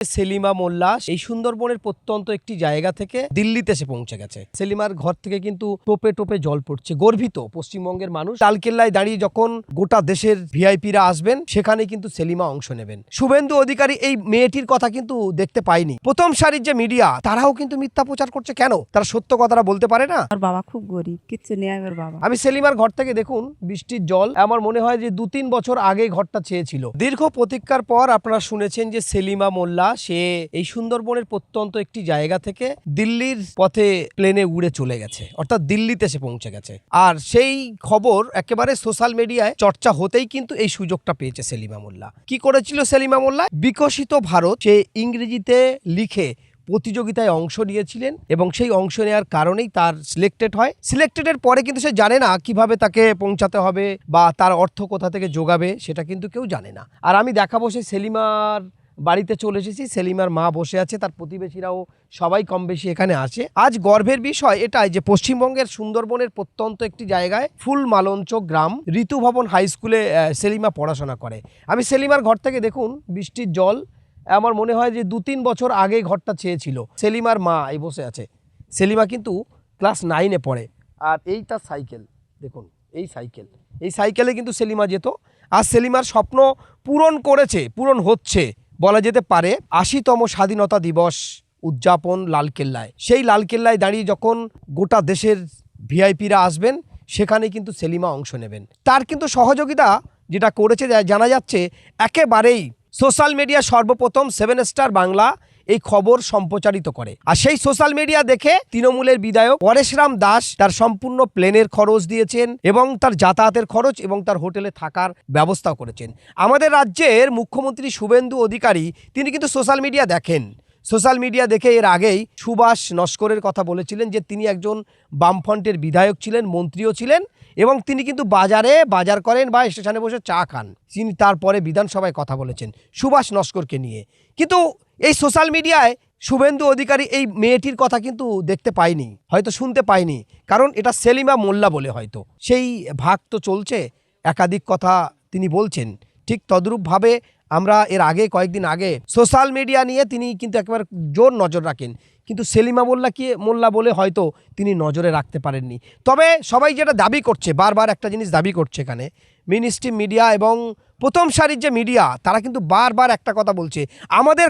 সেলিমা মোল্লা এই সুন্দরবনের প্রত্যন্ত একটি জায়গা থেকে দিল্লিতে এসে পৌঁছে গেছে। সেলিমার ঘর থেকে কিন্তু টোপে টোপে জল পড়ছে। গর্বিত পশ্চিমবঙ্গের মানুষ। লালকেল্লায় দাঁড়িয়ে যখন গোটা দেশের ভিআইপিরা আসবেন, সেখানে কিন্তু সেলিমা অংশ নেবেন। শুভেন্দু অধিকারী এই মেয়েটির কথা কিন্তু দেখতে পায়নি। প্রথম সারির যে মিডিয়া, তারাও কিন্তু মিথ্যা প্রচার করছে। কেন? তারা সত্য কথাটা বলতে পারে না। আমার বাবা খুব গরিব, কিচ্ছু নেই আমার বাবা। আমি সেলিমার ঘর থেকে দেখুন বৃষ্টির জল, আমার মনে হয় যে 2-3 বছর আগে ঘরটা চেয়েছিল। দীর্ঘ প্রতীক্ষার পর আপনারা শুনেছেন যে সেলিমা মোল্লা সে এই সুন্দরবনের প্রত্যন্ত একটি জায়গা থেকে দিল্লির পথে প্লেনে উড়ে চলে গেছে, অর্থাৎ দিল্লিতে এসে পৌঁছে গেছে। আর সেই খবর একেবারে সোশ্যাল মিডিয়ায় চর্চা হতেই কিন্তু এই সুযোগটা পেয়েছে সেলিমা মোল্লা। কি করেছিল সেলিমা মোল্লা? বিকশিত ভারত সে ইংরেজিতে লিখে প্রতিযোগিতায় অংশ নিয়েছিলেন এবং সেই অংশ নেওয়ার কারণেই তার সিলেক্টেড হয়। সিলেক্টেডের পরে কিন্তু সে জানে না কিভাবে তাকে পৌঁছাতে হবে বা তার অর্থ কোথা থেকে যোগাবে, সেটা কিন্তু কেউ জানে না। আর আমি দেখাবো সেই সেলিমার বাড়িতে চলে এসেছি। সেলিমার মা বসে আছে, তার প্রতিবেশীরাও সবাই কম বেশি এখানে আছে। আজ গর্বের বিষয় এটাই যে পশ্চিমবঙ্গের সুন্দরবনের প্রত্যন্ত একটি জায়গায় ফুল মালঞ্চ গ্রাম ঋতু ভবন হাই স্কুলে সেলিমা পড়াশোনা করে। আমি সেলিমার ঘর থেকে দেখুন বৃষ্টির জল, আমার মনে হয় যে 2-3 বছর আগে ঘরটা চেয়েছিল। সেলিমার মা এই বসে আছে। সেলিমা কিন্তু ক্লাস 9-এ পড়ে। আর এই তার সাইকেল দেখুন, এই সাইকেলে কিন্তু সেলিমা যেত। আর সেলিমার স্বপ্ন পূরণ করেছে, পূরণ হচ্ছে বলা যেতে পারে। 80তম স্বাধীনতা দিবস উদযাপন লালকেল্লায়, সেই লালকেল্লায় দাঁড়িয়ে যখন গোটা দেশের ভিআইপিরা আসবেন, সেখানে কিন্তু সেলিমা অংশ নেবেন। তার কিন্তু সহযোগিতা যেটা করেছে জানা যাচ্ছে, একেবারেই সোশ্যাল মিডিয়া সর্বপ্রথম 7 স্টার বাংলা এই খবর সম্প্রচারিত করে। আর সেই সোশ্যাল মিডিয়া দেখে তৃণমূলের বিধায়ক পরেশরাম দাস তার সম্পূর্ণ প্লেনের খরচ দিয়েছেন এবং তার যাতায়াতের খরচ এবং তার হোটেলে থাকার ব্যবস্থা করেছেন। আমাদের রাজ্যের মুখ্যমন্ত্রী শুভেন্দু অধিকারী তিনি কিন্তু সোশ্যাল মিডিয়া দেখেন। সোশ্যাল মিডিয়া দেখে এর আগেই সুভাষ নস্করের কথা বলেছিলেন যে তিনি একজন বামফ্রন্টের বিধায়ক ছিলেন, মন্ত্রীও ছিলেন এবং তিনি কিন্তু বাজার করেন বা স্টেশনে বসে চা খান। তিনি তারপরে বিধানসভায় কথা বলেছেন সুভাষ নস্করকে নিয়ে। কিন্তু এই সোশ্যাল মিডিয়ায় শুভেন্দু অধিকারী এই মেয়েটির কথা কিন্তু দেখতে পায়নি, হয়তো শুনতে পায়নি, কারণ এটা সেলিমা মোল্লা বলে হয়তো সেই ভাগ তো চলছে, একাধিক কথা তিনি বলছেন। ঠিক তদ্রূপভাবে আমরা এর আগে কয়েকদিন আগে সোশ্যাল মিডিয়া নিয়ে তিনি কিন্তু একেবারে জোর নজর রাখেন, কিন্তু সেলিমা মোল্লা বলে হয়তো তিনি নজরে রাখতে পারেননি। তবে সবাই যেটা দাবি করছে, বারবার একটা জিনিস দাবি করছে এখানে মেইনস্ট্রিম মিডিয়া এবং প্রথম সারির যে মিডিয়া, তারা কিন্তু বারবার একটা কথা বলছে, আমাদের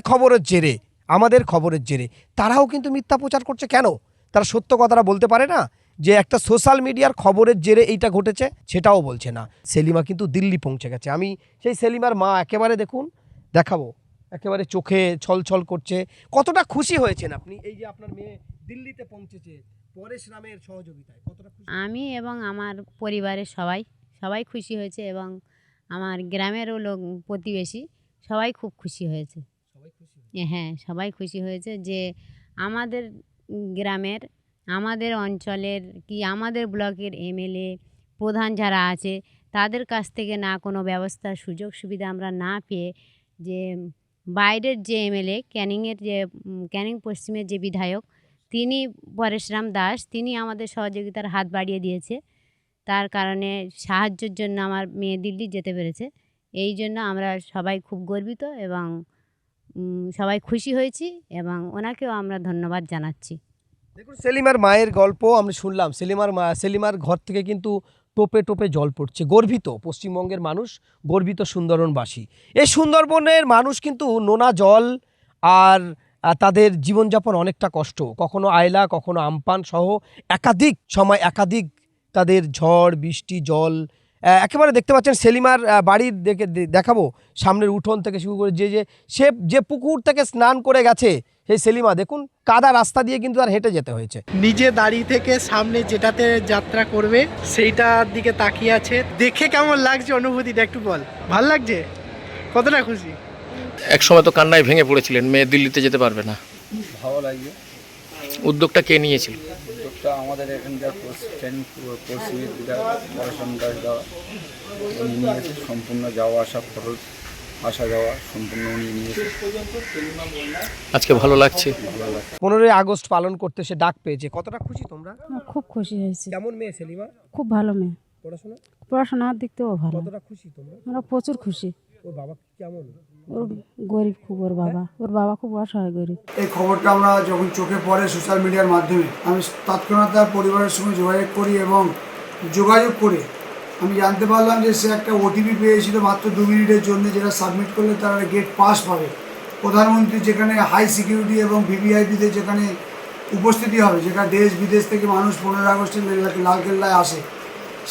খবরের জেরে তারাও কিন্তু মিথ্যা প্রচার করছে। কেন? তারা সত্য কথাটা বলতে পারে না যে একটা সোশ্যাল মিডিয়ার খবরের জেরে এইটা ঘটেছে, সেটাও বলছে না। সেলিমা কিন্তু দিল্লি পৌঁছে গেছে। আমি সেই সেলিমার মা একেবারে দেখুন, দেখাবো, একেবারে চোখে ছলছল করছে। কতটা খুশি হয়েছেন আপনি এই যে আপনার মেয়ে দিল্লিতে পৌঁছেছে পরেশরামের সহযোগিতায়? কতটা খুশি? আমি এবং আমার পরিবারের সবাই খুশি হয়েছে এবং আমার গ্রামেরও লোক, প্রতিবেশী সবাই খুব খুশি হয়েছে। হ্যাঁ, সবাই খুশি হয়েছে যে আমাদের গ্রামের, আমাদের অঞ্চলের কি আমাদের ব্লকের এমএলএ প্রধান যারা আছে, তাদের কাছ থেকে না কোনো ব্যবস্থার সুযোগ সুবিধা আমরা না পেয়ে, যে বাইরের যে এমএলএ ক্যানিং পশ্চিমের যে বিধায়ক, তিনি পরেশরাম দাস, তিনি আমাদের সহযোগিতার হাত বাড়িয়ে দিয়েছে। তার কারণে সাহায্যের জন্য আমার মেয়ে দিল্লি যেতে পেরেছে। এই জন্য আমরা সবাই খুব গর্বিত এবং সবাই খুশি হয়েছি এবং ওনাকেও আমরা ধন্যবাদ জানাচ্ছি। দেখুন সেলিমার মায়ের গল্প আমরা শুনলাম। সেলিমার ঘর থেকে কিন্তু টোপে টোপে জল পড়ছে। গর্বিত পশ্চিমবঙ্গের মানুষ, গর্বিত সুন্দরবনবাসী। এই সুন্দরবনের মানুষ কিন্তু নোনা জল আর তাদের জীবনযাপন অনেকটা কষ্ট, কখনো আয়লা, কখনো আমপান সহ একাধিক সময় একাধিক তাদের ঝড় বৃষ্টি জল একেবারে দেখতে পাচ্ছেন। সেলিমার বাড়ির দেখাবো সামনের উঠোন থেকে শুরু করে যে পুকুর থেকে স্নান করে গেছে সেই সেলিমা দেখুন, কাদা রাস্তা দিয়ে কিন্তু আর হেঁটে যেতে হয়েছে। নিজে দাঁড়িয়ে থেকে সামনে যেটাতে যাত্রা করবে সেইটার দিকে তাকিয়ে আছে। দেখে কেমন লাগছে অনুভূতিটা একটু বল। ভাল লাগছে? কতটা খুশি? এক সময় তো কান্নায় ভেঙে পড়েছিলেন, মেয়ে দিল্লিতে যেতে পারবে না। ভালো লাগছে। উদ্যোগটা কে নিয়েছিল? উদ্যোগটা আমাদের এখানকার পশ্চিমের পড়াশোনা দেওয়া উনি নিয়েছে। সম্পূর্ণ যাওয়া আসা খরচ, আসা যাওয়া সম্পূর্ণ উনি নিয়েছে। আজকে ভালো লাগছে। 15ই আগস্ট পালন করতে সে ডাক পেয়েছে। কতটা খুশি তোমরা? খুব খুশি হয়েছি। কেমন মেয়ে সেলিমা? খুব ভালো মেয়ে। পড়াশোনার পড়াশোনার দিক থেকেও ভালো। কতটা খুশি তোমরা? আমরা প্রচুর খুশি। ওর বাবা কেমন? ওর গরিব খুব, ওর বাবা খুব অসহায় গরিব। এই খবরটা আমরা যখন চোখে পড়ে সোশ্যাল মিডিয়ার মাধ্যমে আমি তৎক্ষণাৎ তার পরিবারের সঙ্গে যোগাযোগ করি এবং যোগাযোগ করে আমি জানতে পারলাম যে সে একটা ওটিপি পেয়েছিল মাত্র 2 মিনিটের জন্য, যেটা সাবমিট করলে তারা গেট পাস পাবে। প্রধানমন্ত্রী যেখানে হাই সিকিউরিটি এবং ভিভিআইপিদের যেখানে উপস্থিতি হবে, যেখানে দেশ বিদেশ থেকে মানুষ 15 আগস্টের লালকেল্লায় আসে,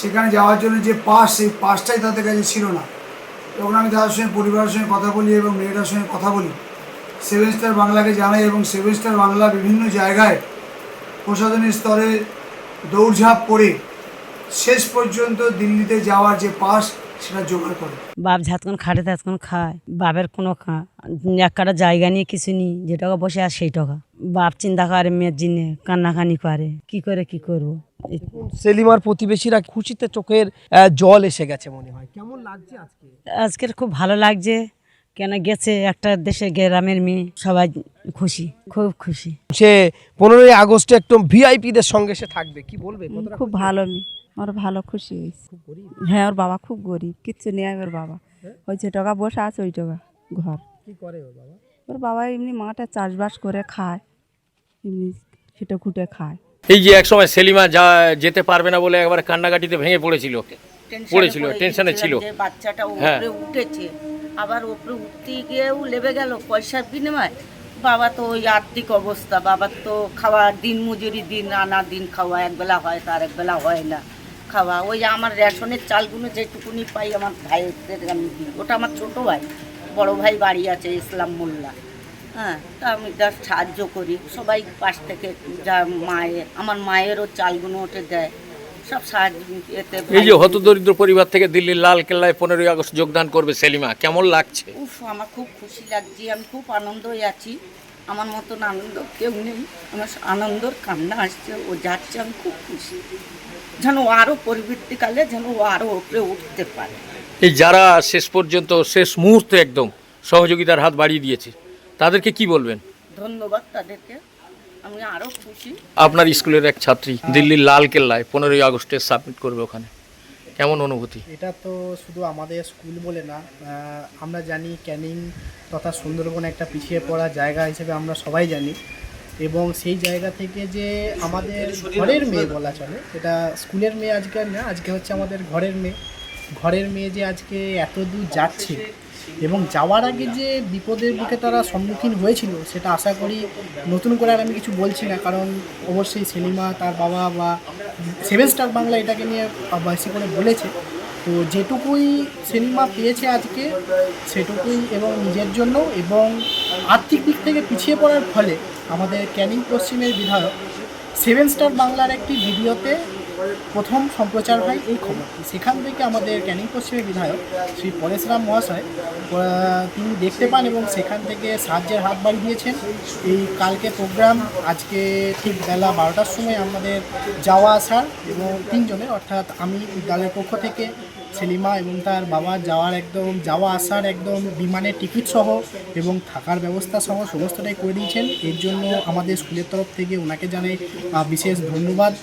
সেখানে যাওয়ার জন্য যে পাস, সেই পাসটাই তাদের কাছে ছিল না। তখন আমি তাদের সঙ্গে পরিবারের সঙ্গে কথা বলি এবং মেয়েটার সঙ্গে কথা বলি, 7 স্টার বাংলাকে জানাই এবং 7 স্টার বাংলা বিভিন্ন জায়গায় প্রশাসনিক স্তরে দৌড়ঝাঁপ করে শেষ পর্যন্ত দিল্লিতে যাওয়ার যে পাস সেটা জোগাড় করে। বাপ যতক্ষণ খাটে ততক্ষণ খায়, বাপের কোনো এক কাটা জায়গা নিয়ে কিছু নেই, যে টাকা বসে আর সেই টাকা বাপ চিন্তা করে মেয়ের জিনে কান্নাকানি করে, কি করে কি করবো। সেলিমার প্রতিবেশীরা খুশিতে চোখের জল এসে গেছে মনে হয়। কেমন লাগছে আজকে? আজকের খুব ভালো লাগছে, কেন গেছে একটা দেশে গ্রামের মেয়ে, সবাই খুশি, খুব খুশি। সে 15ই আগস্টে একদম ভিআইপিদের সঙ্গে সে থাকবে, কি বলবে? কতটা খুব ভালো মেয়ে, ওর ভালো খুশি হয়েছে। হ্যাঁ, ওর বাবা খুব গরিব, কিচ্ছু নেই ওর বাবা। ওই যে টাকা বসে আছে ওই টাকা ঘর। কি করে ওর বাবা? ওর বাবা এমনি মাঠে চাষবাস করে খায়, এমনি খেটে খুঁটে খায়। এই যে একসময় সেলিমা যেতে পারবে না বলে একবার কান্নাকাটিতে ভেঙে পড়েছিল, টেনশনে ছিল। যে বাচ্চাটা হ্যাঁ। উপরে উঠেছে, আবার উপরে উঠতে গিয়েও লেবে গেল পয়সার বিনিময়। বাবা তো ওই আর্থিক অবস্থা, বাবার তো খাওয়া দিন মজুরি, দিন আনা দিন খাওয়া, একবেলা হয় তার একবেলা হয় না খাওয়া। ওই আমার রেশনের চালগুলো যেটুকুনি পাই আমার ভাইদের আমি দিই, ওটা আমার ছোটো ভাই, বড় ভাই বাড়ি আছে ইসলাম মোল্লা। হ্যাঁ, তা আমি তার সাহায্য করি, সবাই পাশ থেকে যা আমার মায়েরও চালগুলো ওঠে দেয়, সব সাহায্য এতে। এই যে হতদরিদ্র পরিবার থেকে দিল্লির লাল কেল্লায় 15ই আগস্ট যোগদান করবে সেলিমা, কেমন লাগছে? উফ, আমার খুব খুশি লাগছে, আমি খুব আনন্দই আছি। আমার মতন আনন্দ কেউ নেই, আমার আনন্দর কান্না আসছে। ও যাচ্ছে, আমি খুব খুশি, যেন ও আরও পরবর্তীকালে যেন ও আরও উপরে উঠতে পারে। এই যারা শেষ পর্যন্ত শেষ মুহূর্তে একদম সহযোগিতার হাত বাড়িয়ে দিয়েছে, তাদেরকে কি বলবেন? ধন্যবাদ তাদেরকে, আমি আরও খুশি। আপনার স্কুলের এক ছাত্রী দিল্লির লাল কেল্লায় 15ই আগস্টে সাবমিট করবে, ওখানে কেমন অনুভূতি? এটা তো শুধু আমাদের স্কুল বলে না, আমরা জানি ক্যানিং তথা সুন্দরবন একটা পিছিয়ে পড়া জায়গা হিসেবে আমরা সবাই জানি। এবং সেই জায়গা থেকে যে আমাদের ঘরের মেয়ে বলা চলে, এটা স্কুলের মেয়ে আজকে না, আজকে হচ্ছে আমাদের ঘরের মেয়ে যে আজকে এত দূর যাচ্ছে এবং যাওয়ার আগে যে বিপদের মুখে তারা সম্মুখীন হয়েছিল, সেটা আশা করি নতুন করে আর আমি কিছু বলছি না, কারণ অবশ্যই সেলিমা তার বাবা বা 7 স্টার বাংলা এটাকে নিয়ে বেশি করে বলেছে। তো যেটুকুই সেলিমা পেয়েছে আজকে সেটুকুই, এবং নিজের জন্য এবং আর্থিক দিক থেকে পিছিয়ে পড়ার ফলে আমাদের ক্যানিং পশ্চিমের বিধায়ক 7 স্টার বাংলার একটি ভিডিওতে প্রথম সম্প্রচার হয় এই খবরটি। সেখান থেকে আমাদের ক্যানিং পশ্চিমের বিধায়ক শ্রী পরেশরাম মহাশয় তিনি দেখতে পান এবং সেখান থেকে সাহায্যের হাত বাড়িয়ে দিয়েছেন। এই কালকে প্রোগ্রাম, আজকে ঠিক বেলা 12টার সময় আমাদের যাওয়া আসার এবং 3 জনের, অর্থাৎ আমি বিদ্যালয়ের পক্ষ থেকে, সেলিমা এবং তার বাবা যাওয়া আসার একদম বিমানের টিকিট সহ এবং থাকার ব্যবস্থা সহ সমস্তটাই করে দিয়েছেন। এর জন্য আমাদের স্কুলের তরফ থেকে ওনাকে জানাই বিশেষ ধন্যবাদ।